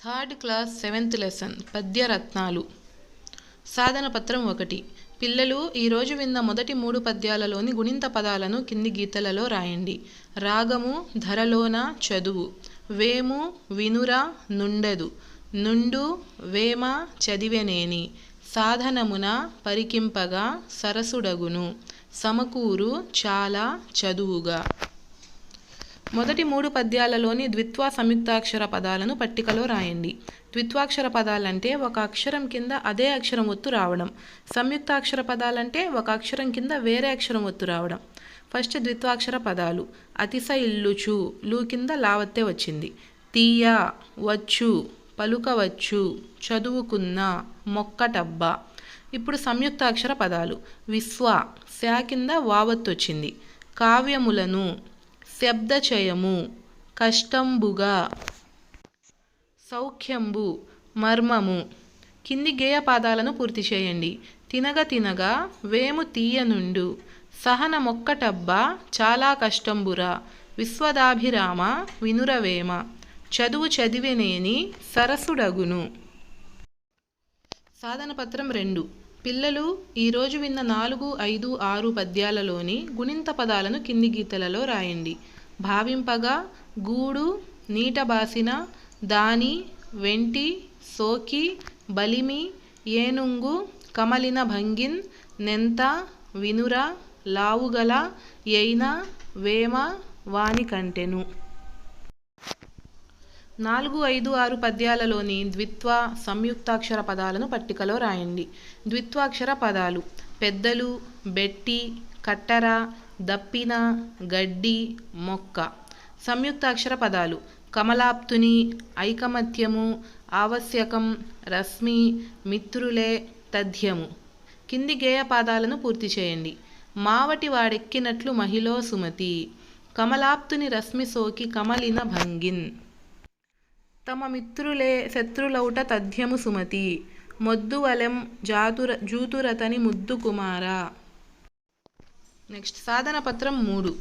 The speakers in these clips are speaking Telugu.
థర్డ్ క్లాస్ 7th లెసన్ పద్యరత్నాలు. సాధన పత్రం 1. పిల్లలు ఈరోజు విన్న మొదటి 3 పద్యాలలోని గుణింత పదాలను కింది గీతలలో రాయండి. రాగము ధరలోన చదువు, వేము వినుర నుండెదు, నుండు వేమ చదివెనేని, సాధనమున పరికింపగా సరసుడగును, సమకూరు చాలా చదువుగా. మొదటి 3 పద్యాలలోని ద్విత్వ సంయుక్తాక్షర పదాలను పట్టికలో రాయండి. ద్విత్వాక్షర పదాలంటే ఒక అక్షరం కింద అదే అక్షరం ఒత్తు రావడం. సంయుక్తాక్షర పదాలంటే ఒక అక్షరం కింద వేరే అక్షరం ఒత్తు రావడం. ఫస్ట్ ద్విత్వాక్షర పదాలు. అతిశ ఇల్లుచు, లు కింద లావత్తే వచ్చింది. తీయ వచ్చు, పలుకవచ్చు, చదువుకున్న, మొక్కటబ్బా. ఇప్పుడు సంయుక్తాక్షర పదాలు. విశ్వ, శా కింద వావత్తు వచ్చింది. కావ్యములను, శబ్దచయము, కష్టంబుగా, సౌఖ్యంబు, మర్మము. కింది గేయ పాదాలను పూర్తి చేయండి. తినగ తినగా వేము తీయనుండు, సహన మొక్కటబ్బా చాలా కష్టంబురా, విశ్వదాభిరామ వినురవేమ, చదువు చదివెనేని సరసుడగును. సాధన పత్రం 2. పిల్లలు ఈరోజు విన్న 4, 5, 6 పద్యాలలోని గుణింత పదాలను కింది గీతలలో రాయండి. భావింపగా గూడు, నీట బాసిన, దాని, వెంటి, సోకి, బలిమి, ఏనుంగు, కమలిన భంగిన్, నెంత, వినుర, లావుగల, యైన, వేమ, వాని కంటెను. 4, 5, 6 పద్యాలలోని ద్విత్వ సంయుక్తాక్షర పదాలను పట్టికలో రాయండి. ద్విత్వాక్షర పదాలు. పెద్దలు, బెట్టి, కట్టర, దప్పిన, గడ్డి, మొక్క. సంయుక్తాక్షర పదాలు. కమలాప్తుని, ఐకమత్యము, ఆవశ్యకం, రశ్మి, మిత్రులే, తథ్యము. కింది గేయ పాదాలను పూర్తి చేయండి. మావటి వాడెక్కినట్లు మహిళో సుమతి, కమలాప్తుని రశ్మి సోకి కమలిన భంగిన్, తమ మిత్రులే శత్రులౌట తథ్యము సుమతి, మొద్దువలెం జూతురతని ముద్దు కుమార. నెక్స్ట్ సాధన పత్రం 3.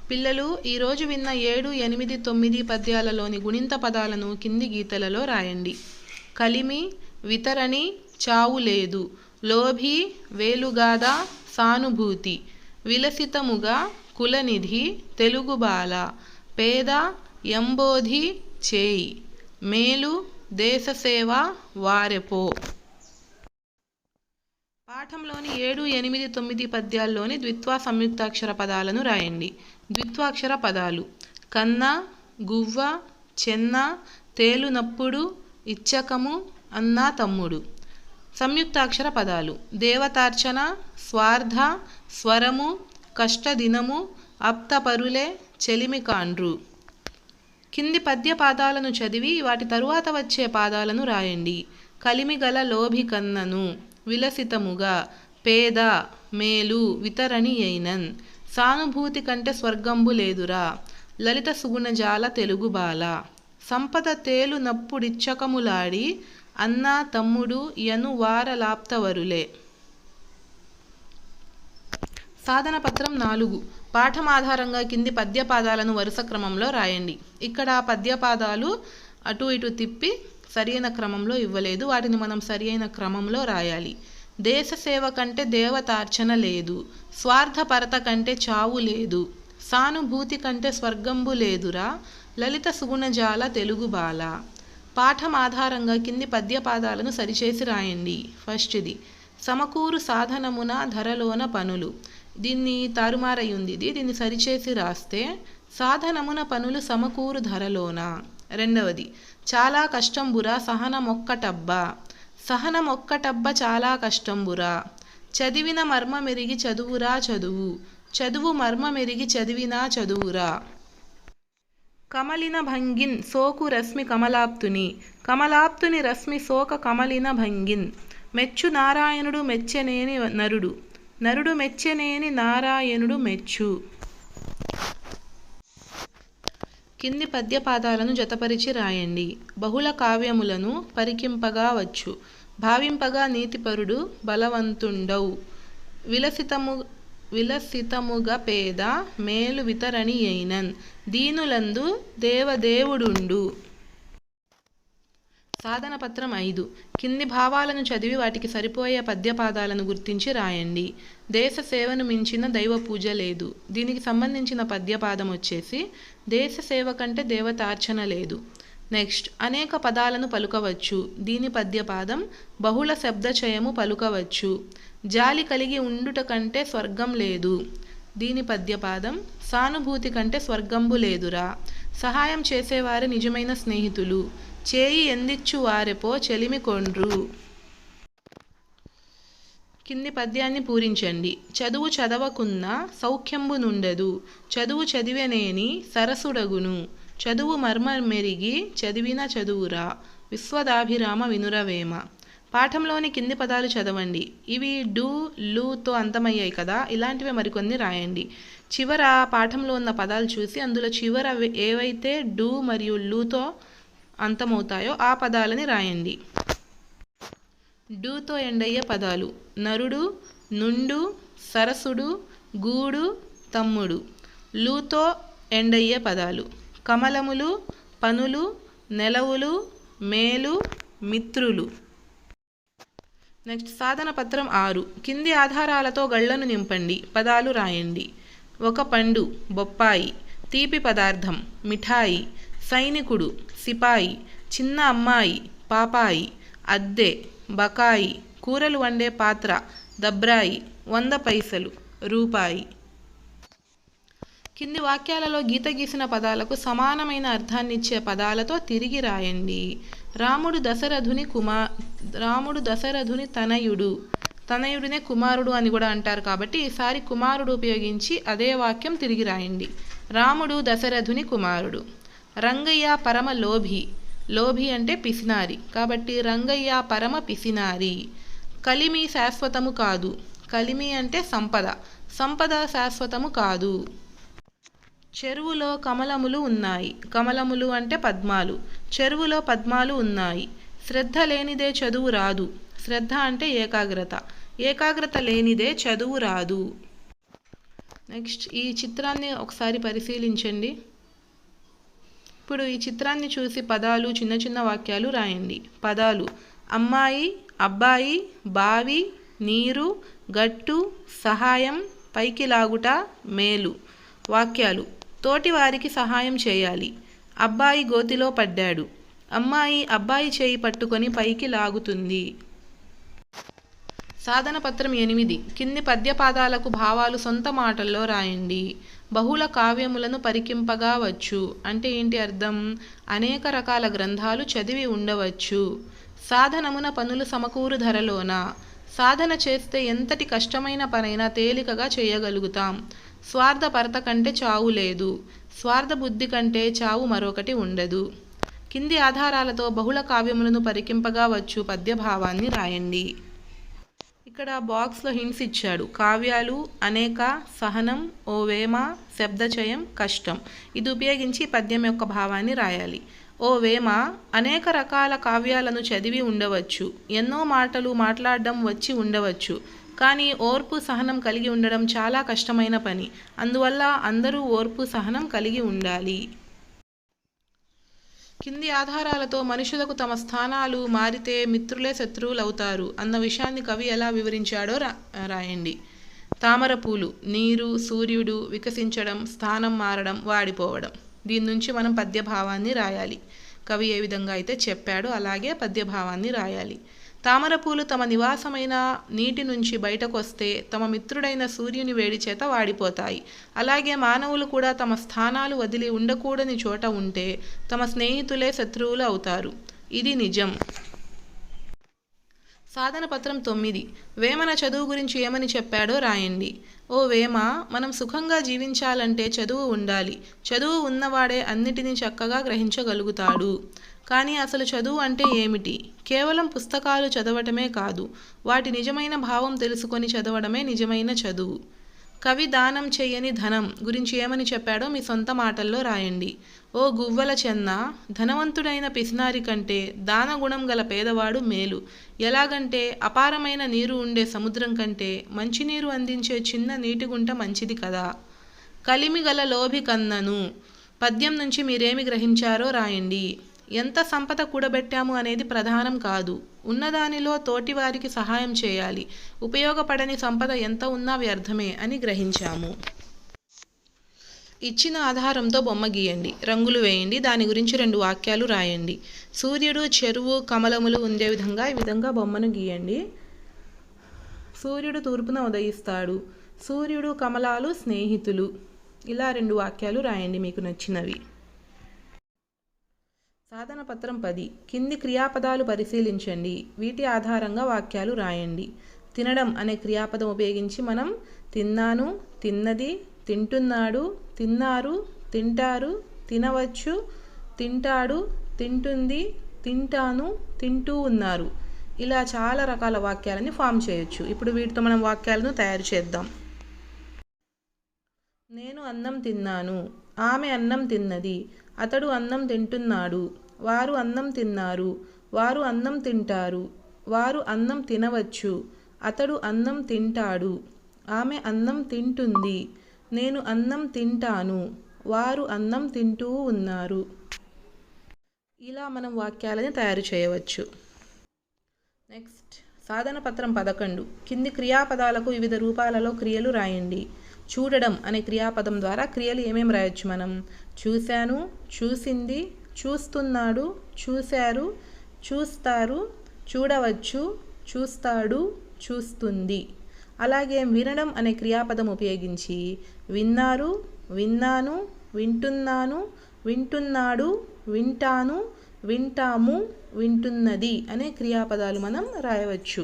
పిల్లలు ఈరోజు విన్న 7, 8, 9 పద్యాలలోని గుణింత పదాలను కింది గీతలలో రాయండి. కలిమి, వితరణి, చావు లేదు, లోభి, వేలుగాద, సానుభూతి, విలసితముగా, కులనిధి, తెలుగుబాల, పేద, ఎంబోధి, చేయి, మేలు, దేశసేవ, వారెపో. పాఠంలోని 7, 8, 9 పద్యాల్లోని ద్విత్వ సంయుక్తాక్షర పదాలను రాయండి. ద్విత్వాక్షర పదాలు. కన్న, గువ్వ, చెన్న, తేలునప్పుడు, ఇచ్చకము, అన్న తమ్ముడు. సంయుక్తాక్షర పదాలు. దేవతార్చన, స్వార్థ, స్వరము, కష్టదినము, అప్తపరులే, చెలిమి కాండ్రు. కింది పద్య పాదాలను చదివి వాటి తరువాత వచ్చే పాదాలను రాయండి. కలిమిగల లోభి కన్నను, విలసితముగా, పేద, మేలు, వితరణి అయినన్, సానుభూతి కంటే స్వర్గంబు లేదురా, లలిత సుగుణజాల తెలుగుబాల, సంపద తేలు నప్పుడిచ్చకములాడి, అన్న తమ్ముడు యను వారలాప్తవరులే. సాధన పత్రం 4. పాఠం ఆధారంగా కింది పద్యపాదాలను వరుస క్రమంలో రాయండి. ఇక్కడ పద్యపాదాలు అటు ఇటు తిప్పి సరియైన క్రమంలో ఇవ్వలేదు, వాటిని మనం సరియైన క్రమంలో రాయాలి. దేశసేవ కంటే దేవతార్చన లేదు, స్వార్థపరత కంటే చావు లేదు, సానుభూతి కంటే స్వర్గంబు లేదురా, లలిత సుగుణజాల తెలుగుబాల. పాఠం ఆధారంగా కింది పద్యపాదాలను సరిచేసి రాయండి. ఫస్ట్ది సమకూరు సాధనమున ధరలోన పనులు. దీన్ని తారుమారై ఉంది, దీన్ని సరిచేసి రాస్తే సాధనమున పనులు సమకూరు ధరలోన. రెండవది చాలా కష్టంబురా సహన మొక్కటబ్బా, సహన మొక్కటబ్బ చాలా కష్టంబురా, చదివిన మర్మ మెరిగి చదువురా చదువు, చదువు మర్మ మెరిగి చదివినా చదువురా. కమలిన భంగిన్ సోకు రశ్మి కమలాప్తుని, కమలాప్తుని రశ్మి సోక కమలిన భంగిన్, మెచ్చు నారాయణుడు మెచ్చనేని నరుడు, నరుడు మెచ్చనేని నారాయణుడు మెచ్చు. కింది పద్యపాదాలను జతపరిచి రాయండి. బహుళ కావ్యములను పరికింపగా వచ్చు, భావింపగా నీతిపరుడు బలవంతుండవు, విలసితముగా పేద, మేలు వితరణి అయినన్, దీనులందు దేవదేవుడుండు. సాధన పత్రం 5. కింది భావాలను చదివి వాటికి సరిపోయే పద్యపాదాలను గుర్తించి రాయండి. దేశ సేవను మించిన దైవ పూజ లేదు. దీనికి సంబంధించిన పద్యపాదం వచ్చేసి దేశ సేవ కంటే దేవతార్చన లేదు. నెక్స్ట్, అనేక పదాలను పలుకవచ్చు. దీని పద్యపాదం బహుళ శబ్దచయము పలుకవచ్చు. జాలి కలిగి ఉండుట కంటే స్వర్గం లేదు. దీని పద్యపాదం సానుభూతి కంటే స్వర్గంబు లేదురా. సహాయం చేసేవారు నిజమైన స్నేహితులు. చేయి ఎందిచ్చు వారెపో చెలిమి కొండ్రు. కింది పద్యాన్ని పూరించండి. చదువు చదవకున్న సౌఖ్యంబు నుండదు. చదువు చదివెనేని సరసుడగును. చదువు మర్మమెరిగి చదివిన చదువురా. విశ్వదాభిరామ వినురవేమ. పాఠంలోని కింది పదాలు చదవండి. ఇవి డు లుతో అంతమయ్యాయి కదా, ఇలాంటివే మరికొన్ని రాయండి. చివర పాఠంలో ఉన్న పదాలు చూసి అందులో చివర ఏవైతే డు మరియు లుతో అంతమవుతాయో ఆ పదాలని రాయండి. డుతో ఎండయ్యే పదాలు నరుడు, నుండు, సరసుడు, గూడు, తమ్ముడు. లుతో ఎండయ్యే పదాలు కమలములు, పనులు, నెలవులు, మేలు, మిత్రులు. నెక్స్ట్, సాధన పత్రం 6. కింది ఆధారాలతో గళ్లను నింపండి. పదాలు రాయండి. ఒక పండు బొప్పాయి, తీపి పదార్థం మిఠాయి, సైనికుడు సిపాయి, చిన్న అమ్మాయి పాపాయి, అద్దె బకాయి, కూరలు వండే పాత్ర దబ్రాయి, 100 పైసలు రూపాయి. కింది వాక్యాలలో గీత గీసిన పదాలకు సమానమైన అర్థాన్నిచ్చే పదాలతో తిరిగి రాయండి. రాముడు దశరథుని తనయుడు. తనయుడినే కుమారుడు అని కూడా అంటారు కాబట్టి ఈసారి కుమారుడు ఉపయోగించి అదే వాక్యం తిరిగి రాయండి. రాముడు దశరథుని కుమారుడు. రంగయ్య పరమ లోభి. లోభి అంటే పిసినారి కాబట్టి రంగయ్య పరమ పిసినారి. కలిమి శాశ్వతము కాదు. కలిమి అంటే సంపద. సంపద శాశ్వతము కాదు. చెరువులో కమలములు ఉన్నాయి. కమలములు అంటే పద్మాలు. చెరువులో పద్మాలు ఉన్నాయి. శ్రద్ధ లేనిదే చదువు రాదు. శ్రద్ధ అంటే ఏకాగ్రత. ఏకాగ్రత లేనిదే చదువు రాదు. నెక్స్ట్, ఈ చిత్రాన్ని ఒకసారి పరిశీలించండి. ఇప్పుడు ఈ చిత్రాన్ని చూసి పదాలు, చిన్న చిన్న వాక్యాలు రాయండి. పదాలు అమ్మాయి, అబ్బాయి, బావి, నీరు, గట్టు, సహాయం, పైకి లాగుట, మేలు. వాక్యాలు తోటి వారికి సహాయం చేయాలి. అబ్బాయి గోతిలో పడ్డాడు. అమ్మాయి అబ్బాయి చేయి పట్టుకొని పైకి లాగుతుంది. సాధన పత్రం 8. కింది పద్యపాదాలకు భావాలు సొంత మాటల్లో రాయండి. బహుళ కావ్యములను పరికింపగా వచ్చు. అంటే ఏంటి అర్థం? అనేక రకాల గ్రంథాలు చదివి ఉండవచ్చు. సాధనమున పనులు సమకూరు ధరలోన. సాధన చేస్తే ఎంతటి కష్టమైన పనైనా తేలికగా చేయగలుగుతాం. స్వార్థపరత కంటే చావు లేదు. స్వార్థ బుద్ధి కంటే చావు మరొకటి ఉండదు. కింది ఆధారాలతో బహుళ కావ్యములను పరికింపగా వచ్చు పద్యభావాన్ని రాయండి. ఇక్కడ బాక్స్లో హింట్స్ ఇచ్చాడు. కావ్యాలు, అనేక, సహనం, ఓ వేమ, శబ్దచయం, కష్టం. ఇది ఉపయోగించి పద్యం యొక్క భావాన్ని రాయాలి. ఓ వేమ, అనేక రకాల కావ్యాలను చదివి ఉండవచ్చు. ఎన్నో మాటలు మాట్లాడడం వచ్చి ఉండవచ్చు. కానీ ఓర్పు సహనం కలిగి ఉండడం చాలా కష్టమైన పని. అందువల్ల అందరూ ఓర్పు సహనం కలిగి ఉండాలి. కింది ఆధారాలతో మనుషులకు తమ స్థానాలు మారితే మిత్రులే శత్రువులు అవుతారు అన్న విషయాన్ని కవి ఎలా వివరించాడో రాయండి. తామర పూలు నీరు, సూర్యుడు, వికసించడం, స్థానం మారడం, వాడిపోవడం. దీని నుంచి మనం పద్యభావాన్ని రాయాలి. కవి ఏ విధంగా అయితే చెప్పాడో అలాగే పద్యభావాన్ని రాయాలి. తామరపూలు తమ నివాసమైన నీటి నుంచి బయటకు వస్తే తమ మిత్రుడైన సూర్యుని వేడి చేత వాడిపోతాయి. అలాగే మానవులు కూడా తమ స్థానాలు వదిలి ఉండకూడని చోట ఉంటే తమ స్నేహితులే శత్రువులు అవుతారు. ఇది నిజం. సాధన పత్రం 9. వేమన చదువు గురించి ఏమని చెప్పాడో రాయండి. ఓ వేమ, మనం సుఖంగా జీవించాలంటే చదువు ఉండాలి. చదువు ఉన్నవాడే అన్నిటినీ చక్కగా గ్రహించగలుగుతాడు. కానీ అసలు చదువు అంటే ఏమిటి? కేవలం పుస్తకాలు చదవటమే కాదు, వాటి నిజమైన భావం తెలుసుకొని చదవడమే నిజమైన చదువు. కవి దానం చెయ్యని ధనం గురించి ఏమని చెప్పాడో మీ సొంత మాటల్లో రాయండి. ఓ గువ్వల చెన్న, ధనవంతుడైన పిసినారి కంటే దానగుణం గల పేదవాడు మేలు. ఎలాగంటే అపారమైన నీరు ఉండే సముద్రం కంటే మంచినీరు అందించే చిన్న నీటిగుంట మంచిది కదా. కలిమి గల లోభి కన్నను. పద్యం నుంచి మీరేమి గ్రహించారో రాయండి. ఎంత సంపద కూడబెట్టాము అనేది ప్రధానం కాదు. ఉన్నదానిలో తోటివారికి సహాయం చేయాలి. ఉపయోగపడని సంపద ఎంత ఉన్నా వ్యర్థమే అని గ్రహించాము. ఇచ్చిన ఆధారంతో బొమ్మ గీయండి. రంగులు వేయండి. దాని గురించి 2 వాక్యాలు రాయండి. సూర్యుడు, చెరువు, కమలములు ఉండే విధంగా ఈ విధంగా బొమ్మను గీయండి. సూర్యుడు తూర్పున ఉదయిస్తాడు. సూర్యుడు, కమలాలు స్నేహితులు. ఇలా 2 వాక్యాలు రాయండి మీకు నచ్చినవి. సాధన పత్రం 10. కింది క్రియాపదాలు పరిశీలించండి. వీటి ఆధారంగా వాక్యాలు రాయండి. తినడం అనే క్రియాపదం ఉపయోగించి మనం తిన్నాను, తిన్నది, తింటున్నాడు, తిన్నారు, తింటారు, తినవచ్చు, తింటాడు, తింటుంది, తింటాను, తింటూ ఉన్నారు. ఇలా చాలా రకాల వాక్యాలని ఫామ్ చేయొచ్చు. ఇప్పుడు వీటితో మనం వాక్యాలను తయారు చేద్దాం. నేను అన్నం తిన్నాను. ఆమె అన్నం తిన్నది. అతడు అన్నం తింటున్నాడు. వారు అన్నం తిన్నారు. వారు అన్నం తింటారు. వారు అన్నం తినవచ్చు. అతడు అన్నం తింటాడు. ఆమె అన్నం తింటుంది. నేను అన్నం తింటాను. వారు అన్నం తింటూ ఉన్నారు. ఇలా మనం వాక్యాలని తయారు చేయవచ్చు. నెక్స్ట్ సాధన పత్రం 11. కింది క్రియాపదాలకు వివిధ రూపాలలో క్రియలు రాయండి. చూడడం అనే క్రియాపదం ద్వారా క్రియలు ఏమేమి రాయొచ్చు మనం? చూశాను, చూసింది, చూస్తున్నాడు, చూశారు, చూస్తారు, చూడవచ్చు, చూస్తాడు, చూస్తుంది. అలాగే వినడం అనే క్రియాపదం ఉపయోగించి విన్నారు, విన్నాను, వింటున్నాను, వింటున్నాడు, వింటాను, వింటాము, వింటున్నది అనే క్రియాపదాలు మనం రాయవచ్చు.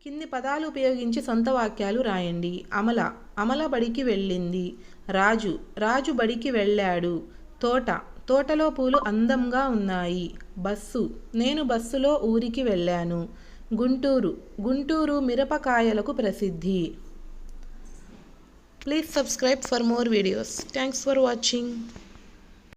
కింది పదాలు ఉపయోగించి సొంత వాక్యాలు రాయండి. అమల, అమల బడికి వెళ్ళింది. రాజు, రాజు బడికి వెళ్ళాడు. తోట, తోటలో పూలు అందంగా ఉన్నాయి. బస్సు, నేను బస్సులో ఊరికి వెళ్ళాను. గుంటూరు, గుంటూరు మిరపకాయలకు ప్రసిద్ధి. Please subscribe for more videos. Thanks for watching.